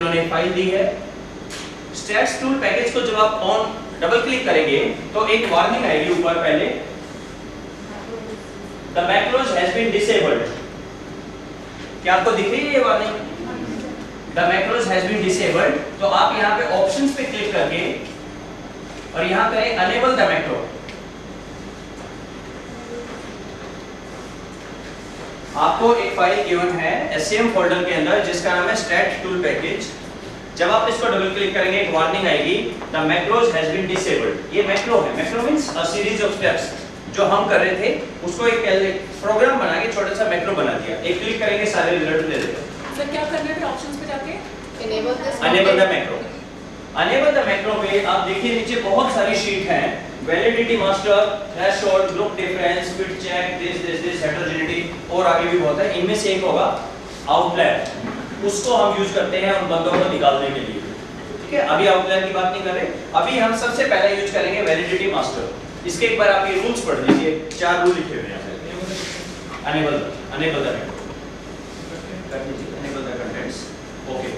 इन्होंने फाइल दी है। Stats tool package को जब आप ऑन डबल क्लिक करेंगे तो एक वार्निंग आएगी ऊपर पहले, the macros has been disabled. क्या आपको दिख रही है ये warning? The macros has been disabled. तो आप यहाँ पे ऑप्शंस पे क्लिक करके और यहाँ करें अनेबल द मैक्रो। आपको एक फाइल गिवन है SCM फोल्डर के अंदर जिसका नाम है स्टैट टूल पैकेज। जब आप इसको डबल क्लिक करेंगे एक वार्निंग आएगी, the macros has been disabled. ये मैक्रो है, macro means a series of steps. जो हम कर रहे थे उसको एक प्रोग्राम बना के छोटा सा मैक्रो बना दिया। एक क्लिक करेंगे सारे रिजल्ट दे देगा। सर क्या करना है ऑप्शंस पे जाके? Enable the macro. Enable the macro पे आप देखिए नीचे बहुत सारी शीट हैं, validity master, threshold, group difference, fit check, this heterogeneity और आगे भी बहुत है। इनमें से एक होगा आउटलायर, उसको हम यूज करते हैं उन बंदों को निकालने के लिए। ठीक है, अभी आउटलायर की बात नहीं कर रहे, अभी हम सबसे पहले यूज करेंगे वैलिडिटी मास्टर। इसके एक बार आप ये रूल्स पढ़ लीजिए, 4 रूल लिखे हुए हैं। अनेबल द मैक्रो कर लीजिए, अनेबल द कंटेंट्स। ओके,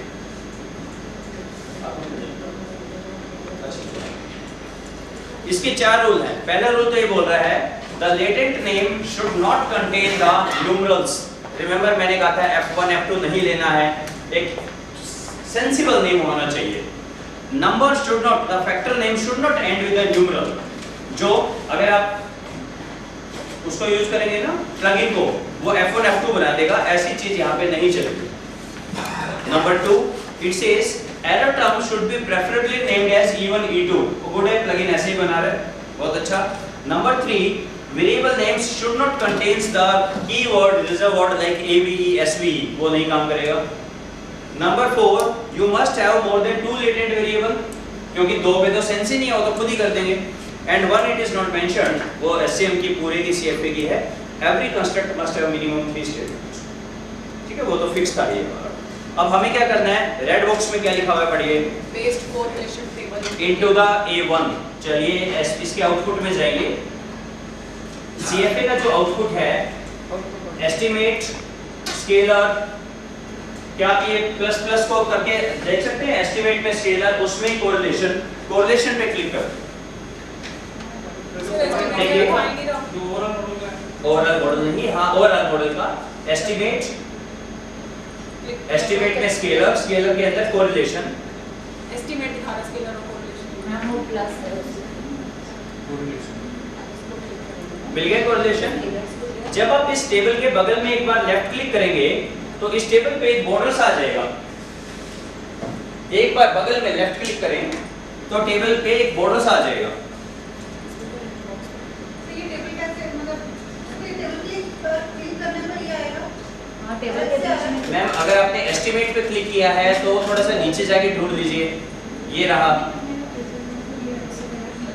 इसके 4 रूल हैं। पहला रूल तो ये बोल रहा है the latent name should not contain the numerals. Remember मैंने कहा था F1 F2 नहीं लेना है, एक सेंसिबल नेम होना चाहिए। Number should not, the factor name should not and with a numeral. जो अगर आप उसको यूज करेंगे ना प्लगइन को, वो F1 F2 बना देगा, ऐसी चीज यहाँ पे नहीं चलेगी। Number 2, it says error term should be preferably named as E1 E2। Good है, प्लगइन ऐसे ही बना रहा है, बहुत अच्छा। Number 3, variable names should not contains the keyword reserve word like AVE SVE, वो नहीं काम करेगा। Number 4, you must have more than 2 latent variable, क्योंकि 2 पे तो सेंस ही नहीं हो तो खुद ही कर देंगे। And 1 it is not mentioned, वो SCM की पूरे की CFA की है, every construct must have minimum 3 statements. ठीक है, वो तो फिक्स था ये। अब हमें क्या करना है, रेड बॉक्स में क्या लिखा हुआ है पढ़िए, based correlation table into the A1। चलिए इसके आउटपुट में जाइए। CFA का जो आउटपुट है एस्टिमेट, स्केलर, क्या आप ये प्लस प्लस को करके देख सकते हैं? एस्टिमेट में स्केलर, उसमें कोरिलेशन, कोरिलेशन पे क्लिक कर देखिए। ओवरऑल मॉडल नहीं, हाँ ओवरऑल मॉडल का एस्टिमेट, एस्टिमेट में स्केलर, स्केलर के अंदर कोरिलेशन, एस्टिमेट दिखा रहा स्केलर और कोरिलेशन। मैम वो प्लस है कोरिलेशन मिल गया कोरिलेशन। जब आप इस टेबल के बगल में एक बार लेफ्ट क्लिक करेंगे तो इस टेबल पे एक बॉर्डर सा आ जाएगा। एक बार बगल में लेफ्ट क्लिक करें तो टेबल पे एक बॉर्डर सा आ जाएगा। ये टेबल कैसे, मतलब ये टेबल क्लिक करने पर ये आएगा? हां, टेबल के मैम अगर आपने एस्टिमेट पे क्लिक किया है तो थोड़ा सा नीचे जाके ढूंढ लीजिए, ये रहा।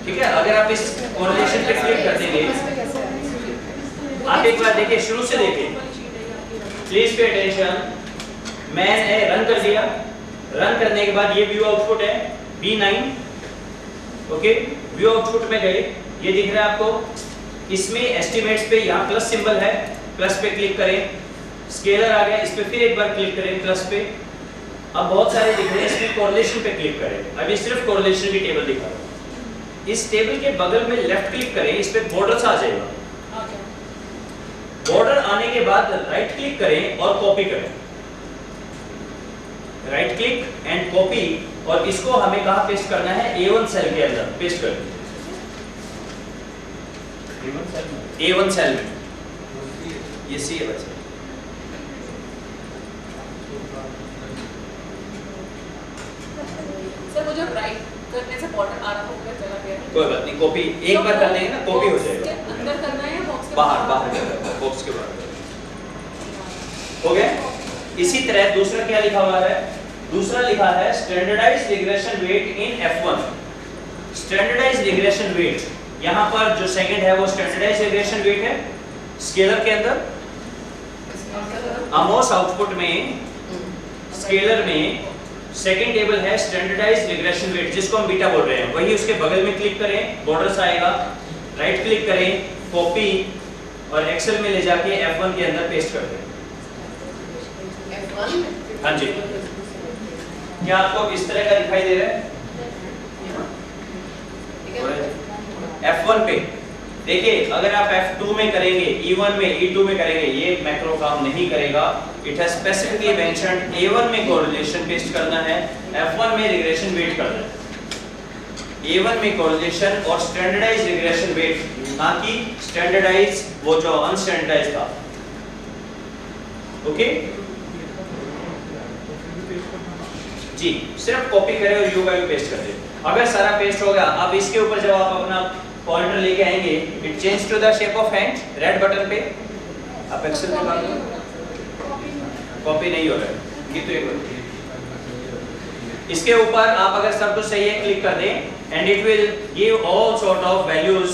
ठीक है, अगर आप इस कोरिलेशन पे क्लिक कर देंगे, आप एक बार देखिए, शुरू से देखिए, प्लीज पे अटेंशन। मैंने रन कर दिया, रन करने के बाद ये व्यू आउटपुट है B9। ओके, व्यू आउटपुट में गए, ये दिख रहा है आपको। इसमें एस्टिमेट्स पे यहाँ प्लस सिंबल है, प्लस पे क्लिक करें। स्केलर आ गया, इस पे फिर एक बार क्लिक करें प्लस पे। अब बहुत सारे दिख रहे हैं, इसमें कोरिलेशन पे क्लिक करें। अभी सिर्फ कोरिलेशन की टेबल दिखा रहा हूं। इस टेबल के बगल में लेफ्ट क्लिक करें, इस पे बॉर्डर आ जाएगा। बॉर्डर आने के बाद राइट क्लिक करें और कॉपी करें। राइट क्लिक एंड कॉपी, और इसको हमें कहां पेस्ट करना है? A1 सेल के अंदर पेस्ट कर दीजिए। A1 सेल में, ये सी है वैसे। सर मुझे राइट करने से बॉर्डर आ रहा होगा, चला गया। कोई बात नहीं, कॉपी एक बार कर लेंगे ना, कॉपी हो जाएगा। अंदर करना है या बॉक्स के बाहर बॉक्स के बाहर हो गया। इसी तरह दूसरा क्या लिखा हुआ है? दूसरा लिखा है स्टैंडर्डाइज्ड रिग्रेशन वेट इन F1। स्टैंडर्डाइज्ड रिग्रेशन वेट, यहाँ पर जो सेकंड है वो स्टैंडर्डाइज्ड रिग्रेशन वेट है स्केलर के अंदर। अमोस आउटपुट में स्केलर में सेकंड टेबल है स्टैंडर्डाइज्ड रिग्रेशन वेट, जिसको हम बीटा बोल रहे हैं। वही उसके बगल में क्लिक करें, बॉर्डर्स आएगा, राइट क्लिक करें, कॉपी, और एक्सेल में ले जाके F1 के अंदर पेस्ट कर दें। F1? हाँ जी, क्या आपको अब इस तरह का दिखाई दे रहा है? F1 पे देखिए, अगर आप F2 में करेंगे, E1 में, E2 में करेंगे, ये मैक्रो काम नहीं करेगा। It has specifically mentioned A1 में कोरिलेशन पेस्ट करना है, F1 में रिग्रेशन वेट करना है। A1 में कोरिलेशन और स्टैंडर्डाइज्ड रिग्रेशन वेट, ना कि स्टैंडर्डाइज वो जो अनस्टैंडर्डाइज्ड था। ओके जी, सिर्फ कॉपी करें और यू का यू पेस्ट कर दें। अगर सारा पेस्ट हो गया, अब इसके ऊपर जब आप अपना पॉइंटर लेके आएंगे, it change to the shape of hand, red button पे आप एक्सेल में बात कॉपी नहीं हो रहा है ये तो एक इसके ऊपर आप अगर सब कुछ सही है क्लिक कर दें and it will give all sort of values.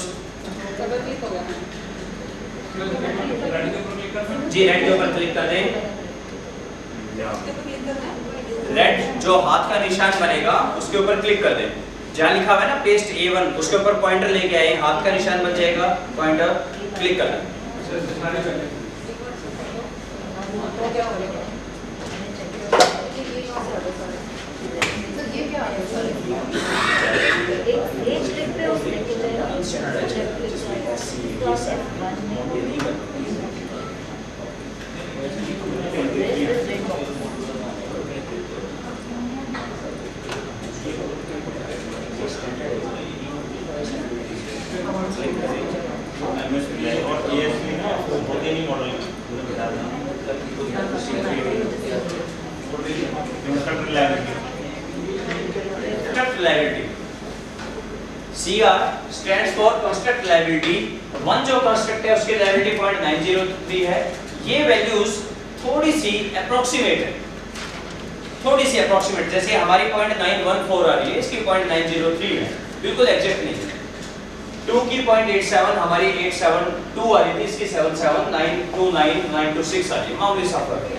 जी रेड के ऊपर क्लिक कर दें। रेड जो हाथ का निशान बनेगा उसके ऊपर क्लिक कर दें। जहाँ लिखा हुआ है ना पेस्ट A1, उसके ऊपर पॉइंटर लेके आए, हाथ का निशान बन जाएगा, पॉइंटर क्लिक कर दें। CR stands for construct liability। One जो कंस्ट्रक्ट है उसकी लायबिलिटी 0.903 है। ये वैल्यूज थोड़ी सी अप्रोक्सीमेट है, थोड़ी सी अप्रोक्सीमेट, जैसे हमारी 0.914 आ रही है, इसकी 0.903 है, बिल्कुल एग्जैक्ट नहीं है। 2 की 0.87, हमारी 872 आ रही थी, इसकी 77929 आ रही है, मामूली सा फर्क है।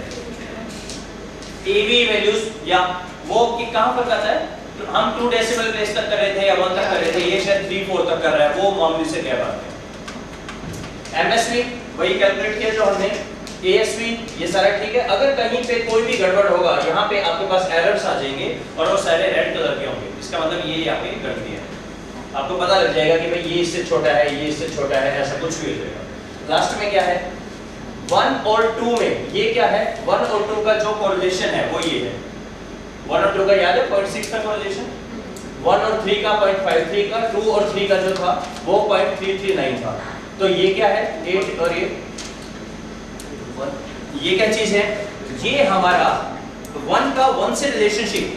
AV वैल्यूज या वो कि कहां पर आता है, तो हम 2 डेसिमल प्लेस तक कर रहे थे या 1 तक कर रहे थे, ये शायद 3-4 तक कर रहा है, वो मामूली से क्या बात है। MSV वही कैलकुलेट किया जो हमने, ASV ये सारा ठीक है। अगर कहीं पे कोई भी गड़बड़ होगा, यहाँ पे आपके पास एरर्स आ जाएंगे और वो सारे रेड कलर के होंगे, इसका मतलब ये यहाँ पे गलती है। आपको पता लग जाएगा कि भाई ये इससे छोटा है, ये इससे छोटा है, ऐसा कुछ भी हो जाएगा। लास्ट में क्या है, 1 और 2 में ये क्या है, 1 और 2 का जो कोरिलेशन है वो ये है। 1 और 2 का याद है 0.6 का कोरिलेशन, 1 और 3 का 0.53 का, 2 और 3 का जो था वो 0.339 था। तो ये क्या है 8 और ये क्या चीज है, ये हमारा 1 का 1 से रिलेशनशिप,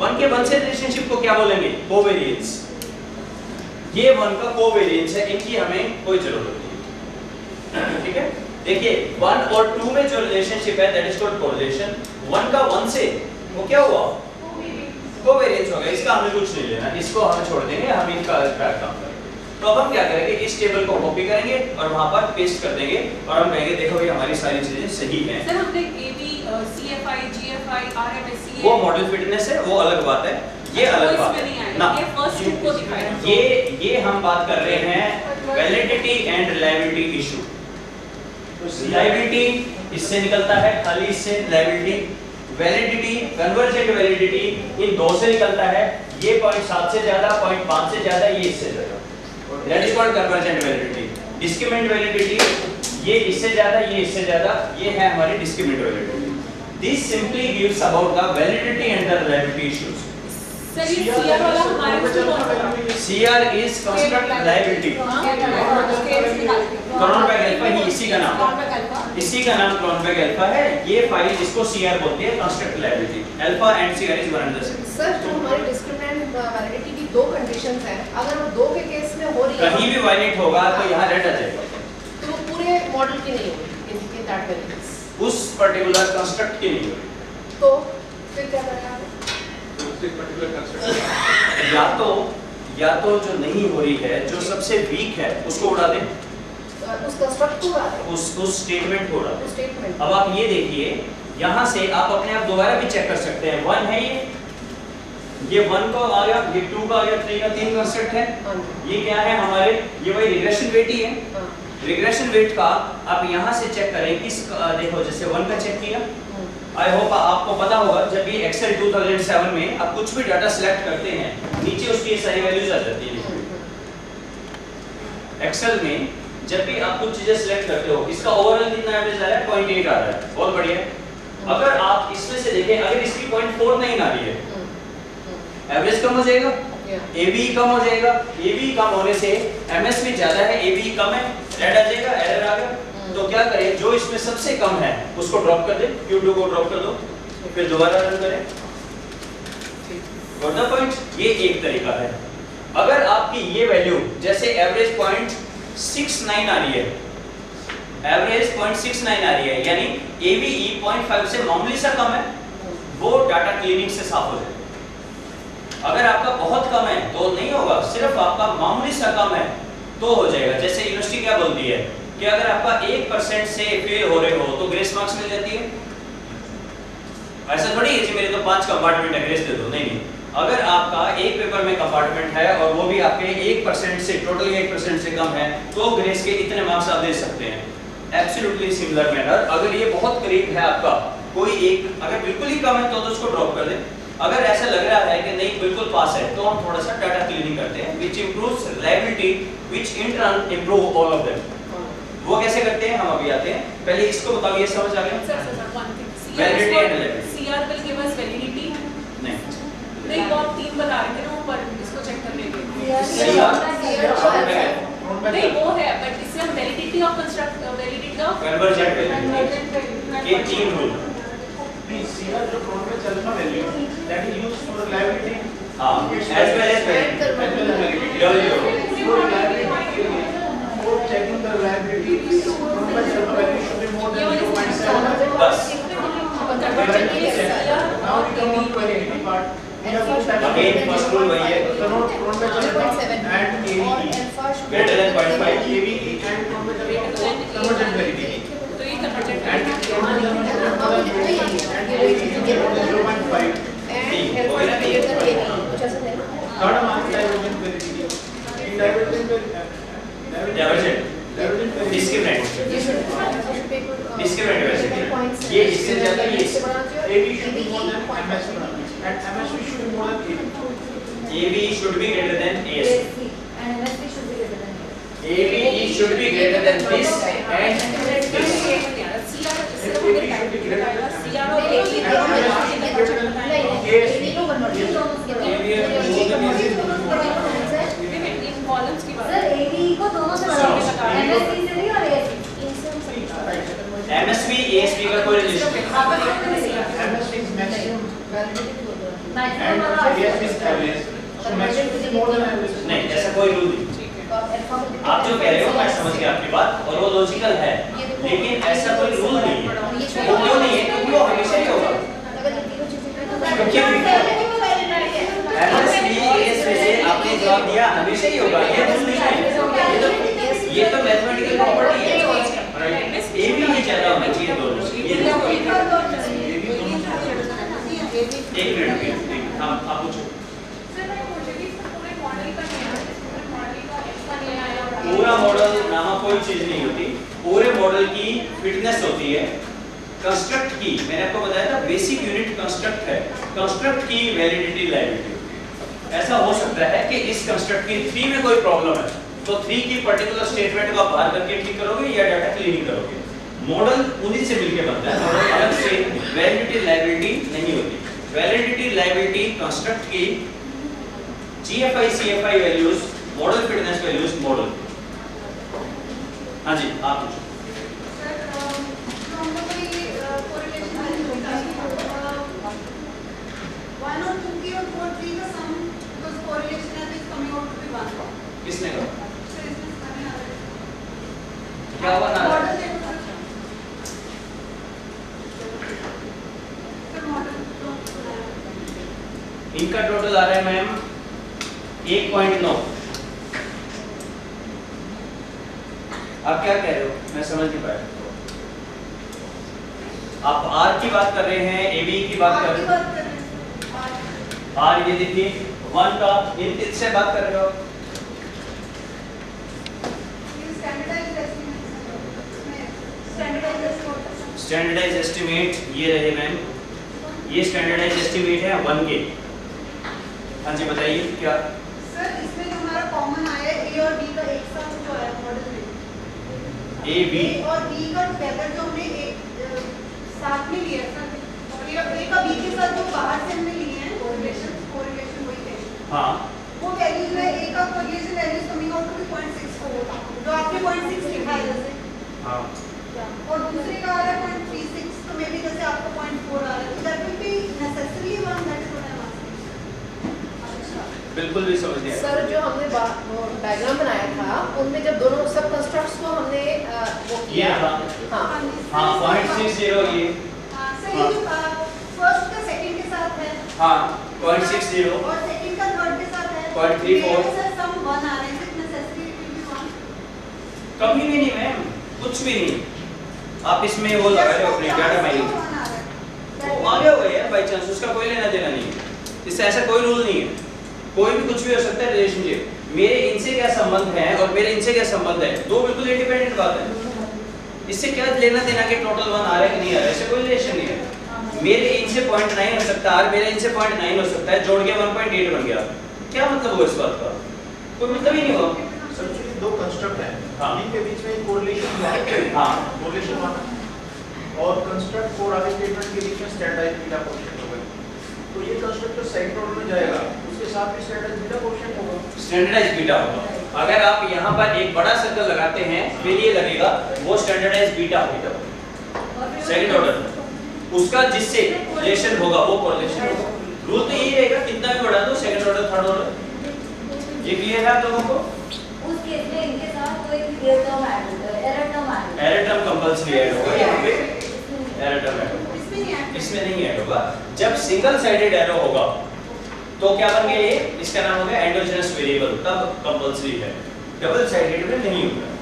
1 के 1 से रिलेशनशिप को क्या बोलेंगे, कोवेरिएंस। ये 1 का कोवेरिएंस है, इनकी हमें कोई जरूरत नहीं, ठीक है। देखिए 1 और 2 में जो रिलेशनशिप है दैट इज कॉल्ड कोरिलेशन। 1 का 1 से वो क्या हुआ, कोवेरिएंस हो गया, इसका हमें कुछ नहीं लेना, इसको हम छोड़ देंगे, हम इनका काम करेंगे। तो अब हम क्या करेंगे, इस टेबल को कॉपी करेंगे और वहां पर पेस्ट कर देंगे और हम कहेंगे देखो ये हमारी सारी चीजें सही हैं। सर हमने AB, CFI, GFI, RMSE वो मॉडल फिटनेस है, वो अलग बात है, ये अलग बात है ना। ये फर्स्ट टू को दिखाया, ये हम बात कर रहे हैं validity and reliability issue. Reliability इससे निकलता है, खाली इससे रिलायबिलिटी। वैलिडिटी, कन्वर्जेंट वैलिडिटी इन दो से निकलता है, ये 0.7 से ज्यादा, 0.5 से ज्यादा, ये इससे ज्यादा, that is called convergent validity. Discriminant validity, ये इससे ज्यादा, ये इससे ज्यादा, ये है हमारी discriminant validity. This simply gives about the validity and the reliability issues. Sir ये CR वाला हमारे को कौन सा, CR is construct liability. Cronbach alpha ही इसी का नाम है, इसी का नाम क्रोनबेक अल्फा है। ये फाइल इसको CR बोलते हैं, construct liability. Alpha and CR is one and the same. Sir जो हमारी डिस्क्रिमिनेंट वैलिडिटी की 2 कंडीशंस हैं, अगर वो 2 के केस में हो रही है, कहीं भी वायलेट होगा तो यहाँ रेड आ जाएगा, तो वो पूरे मॉडल की नहीं होगी, इनके दैट वैलिडिटीज, उस पर्टिकुलर कंस्ट्रक्ट की नहीं होगी। तो फिर क्या करना है, या तो जो नहीं हो रही है, जो सबसे वीक है उसको उड़ा दें, उस कंस्ट्रक्ट को उड़ा दें, उस स्टेटमेंट को उड़ा दें। उस स्टेटमेंट। अब आप ये देखिए, यहाँ से आप अपने आप दोबारा भी चेक कर सकते हैं। 1 है ये 1 का आ गया, ये 2 का आ गया, 3 का, 3 कंस्ट्रक्ट है। ये क्या है हमारे, ये वही रिग्रेशन वेट ही है। रिग्रेशन वेट का आप यहाँ से चेक करें, किस देखो जैसे 1 का चेक किया, आई होप आपको पता होगा जब भी एक्सेल 2007 में आप कुछ भी डाटा सिलेक्ट करते हैं नीचे उसकी ये सारी वैल्यूज आ जाती है। एक्सेल में जब भी आप कुछ चीजें सिलेक्ट करते हो इसका ओवरऑल कितना एवरेज आ रहा है 0.8 आ रहा है, बहुत बढ़िया। अगर आप इसमें से देखें अगर इसकी 0.49 आ रही है एवरेज कम हो जाएगा, एबी कम हो जाएगा। एबी कम होने से एमएसपी ज्यादा है, एबी कम है, रेड आ जाएगा, एरर आ गया। तो क्या करें, जो इसमें सबसे कम है उसको ड्रॉप कर दे, Q2 को ड्रॉप कर दो, फिर दोबारा रन करें। Got the point? ये एक तरीका है। अगर आपकी ये वैल्यू जैसे एवरेज 0.69 आ रही है, एवरेज 0.69 आ रही है यानी AVE 0.5 से मामूली सा कम है, वो डाटा क्लीनिंग से साफ हो जाएगा। अगर आपका बहुत कम है तो नहीं होगा, सिर्फ आपका मामूली सा कम है तो हो जाएगा। जैसे यूनिवर्सिटी क्या बोलती है कि अगर आपका 1% से फेल हो रहे हो तो ग्रेस मार्क्स मिल जाती है। ऐसा थोड़ी है कि मेरे तो 5 कंपार्टमेंट है ग्रेस दे दो, नहीं नहीं। अगर आपका एक पेपर में कंपार्टमेंट है और वो भी आपके 1% से टोटली 1% से कम है तो ग्रेस के इतने मार्क्स आप दे सकते हैं। एब्सोल्युटली सिमिलर मैनर अगर ये बहुत करीब है आपका कोई एक, अगर बिल्कुल ही कम है तो उसको ड्रॉप कर दें। अगर ऐसा लग रहा है कि नहीं बिल्कुल पास है तो हम थोड़ा सा डाटा क्लीनिंग करते हैं which improves reliability which in turn improve all of them। वो कैसे करते हैं हम अभी आते हैं, पहले इसको बताओ, ये समझ आ गया? Sir one thing, Validity and reliability। CR will give us validity। नहीं वो आप 3 बता रहे थे ना ऊपर, इसको चेक कर लेंगे। नहीं वो है बट इससे हम validity of construct, validity of convergent ये 3 रूल। Please see जो फ्रंट में alpha value that is used for reliability हां as well as validity for checking the reliability front में alpha value should be more than 0.7 बस। now we come on to validity part। Again first rule वही है, front में alpha and AVE greater than 0.5 AVE and front में convergent validity तो ये convergent and third mark divergent validity in divergent discriminant validity ये इससे ज्यादा ये AV should be more than MS and MSV should be more than AV should be greater than ASP and MSP should be greater than AVE should be greater than this and this। MSP ASP का कोई relation नहीं। MSV is maximum and ASP is average so maximum is more than average नहीं, ऐसा कोई rule नहीं। आप जो कह रहे हो मैं समझ गया आपकी बात और वो लॉजिकल है, लेकिन ऐसा कोई रूल नहीं है। वो क्यों नहीं है? क्योंकि वो हमेशा ही होगा। MSP ASP से आपने जवाब दिया हमेशा ही होगा, ये रूल नहीं है। ये तो मैथमेटिकल प्रॉपर्टी है। AV ही ज्यादा होना चाहिए दोनों। एक मिनट आप पूछो। पूरा मॉडल नामक कोई चीज नहीं होती, पूरे मॉडल की फिटनेस होती है। कंस्ट्रक्ट की मैंने आपको बताया था बेसिक यूनिट कंस्ट्रक्ट है, कंस्ट्रक्ट की वैलिडिटी लायबिलिटी। ऐसा हो सकता है कि इस कंस्ट्रक्ट की 3 में कोई प्रॉब्लम है तो 3 की पर्टिकुलर स्टेटमेंट को आप बाहर करके ठीक करोगे या डाटा क्लीनिंग करोगे। मॉडल उन्हीं से मिलके बनता है, मॉडल अलग से वैलिडिटी लायबिलिटी नहीं होती। वैलिडिटी लायबिलिटी कंस्ट्रक्ट की GFI CFI values, model fitness values model. हाँ जी आप पूछो। किसने कहा? क्या हुआ ना? इनका टोटल आ रहा है मैम 1.9। आप क्या कह रहे हो? मैं समझ नहीं पाया। आप R की बात कर रहे हैं, AB की बात कर रहे हैं। R ये देखिए 1 का इससे बात कर रहे हो। स्टैंडर्डाइज एस्टिमेट ये रहे मैम, ये स्टैंडर्डाइज एस्टिमेट है 1 के। हाँ जी बताइए क्या? सर इसमें जो हमारा कॉमन आया है ए और बी का एक साथ जो आया मॉडल में, ए बी और बी का टुगेदर जो हमने एक साथ में लिया सर, और ए का बी के साथ जो बाहर से हमने लिए हैं कोरिलेशन वही है। हाँ वो वैल्यू जो है ए का correlation values coming out to be 0.64 जो आपने 0.6 लिखा है जैसे, हाँ और दूसरे का आ रहा है 0.36, तो मे बी जैसे आपका 0.4 आ रहा है, तो that will be necessary one, that is what I am asking. अच्छा बिल्कुल भी समझ गया। सर जो हमने डायग्राम बनाया था उनमें जब दोनों सब कंस्ट्रक्ट्स को हमने वो ये किया, हाँ हाँ हाँ 0.60 ये, सर ये जो फर्स्ट का सेकंड के साथ है, हाँ 0.60 और सेकंड का थर्ड के साथ है 0.34 सर सम 1 आ रहे हैं, it necessary it will be 1। कभी भी नहीं मैम, कुछ भी नहीं। आप इसमें वो लगा रहे हो अपने डाटा माइनिंग, वो आ गया हुआ है बाई चांस, उसका कोई लेना देना नहीं है, इससे ऐसा कोई रूल नहीं है। कोई भी कुछ भी हो सकता है रिलेशनशिप, मेरे इनसे क्या संबंध है और मेरे इनसे क्या संबंध है, दो बिल्कुल इंडिपेंडेंट बात है। इससे क्या लेना देना कि टोटल 1 आ रहा है कि नहीं आ रहा है, इससे कोई रिलेशन नहीं है। मेरे इनसे 0.9 हो सकता है और मेरे इनसे 0.9 हो सकता है, जोड़ के 1.8 बन गया, क्या मतलब हुआ इस बात का? कोई मतलब ही नहीं हुआ। सर एक्चुअली दो कंस्ट्रक्ट हैं, हाँ। इनके बीच में कोरिलेशन हाँ कोरिलेशन 1 और कंस्ट्रक्ट और आगे स्टेटमेंट के बीच में स्टैंडर्डाइज बीटा कोएफिशिएंट होगा। तो ये कंस्ट्रक्ट जो सेकंड ऑर्डर में जाएगा उसके साथ भी स्टैंडर्डाइज बीटा कोएफिशिएंट होगा। स्टैंडर्डाइज बीटा होगा। अगर आप यहाँ पर एक बड़ा सर्कल लगाते हैं फिर ये लगेगा वो स्टैंडर्डाइज बीटा होगा सेकंड ऑर्डर, उसका जिससे रिलेशन होगा वो कोरिलेशन होगा। रूल तो यही रहेगा, कितना भी बढ़ा दो सेकंड ऑर्डर थर्ड ऑर्डर। ये क्लियर है आप लोगों को? उस केस में इनके साथ कोई क्लियर टर्म ऐड होता है, एरर टर्म ऐड होता है। एरर टर्म कंपल्सरी ऐड होगा यहाँ पे, एरर टर्म ऐड होगा, इसमें नहीं है, इसमें नहीं ऐड होगा। जब सिंगल साइडेड एरो होगा तो क्या बन गया ये, इसका नाम हो गया एंडोजेनस वेरिएबल, तब कंपल्सरी है, डबल साइडेड में नहीं होगा।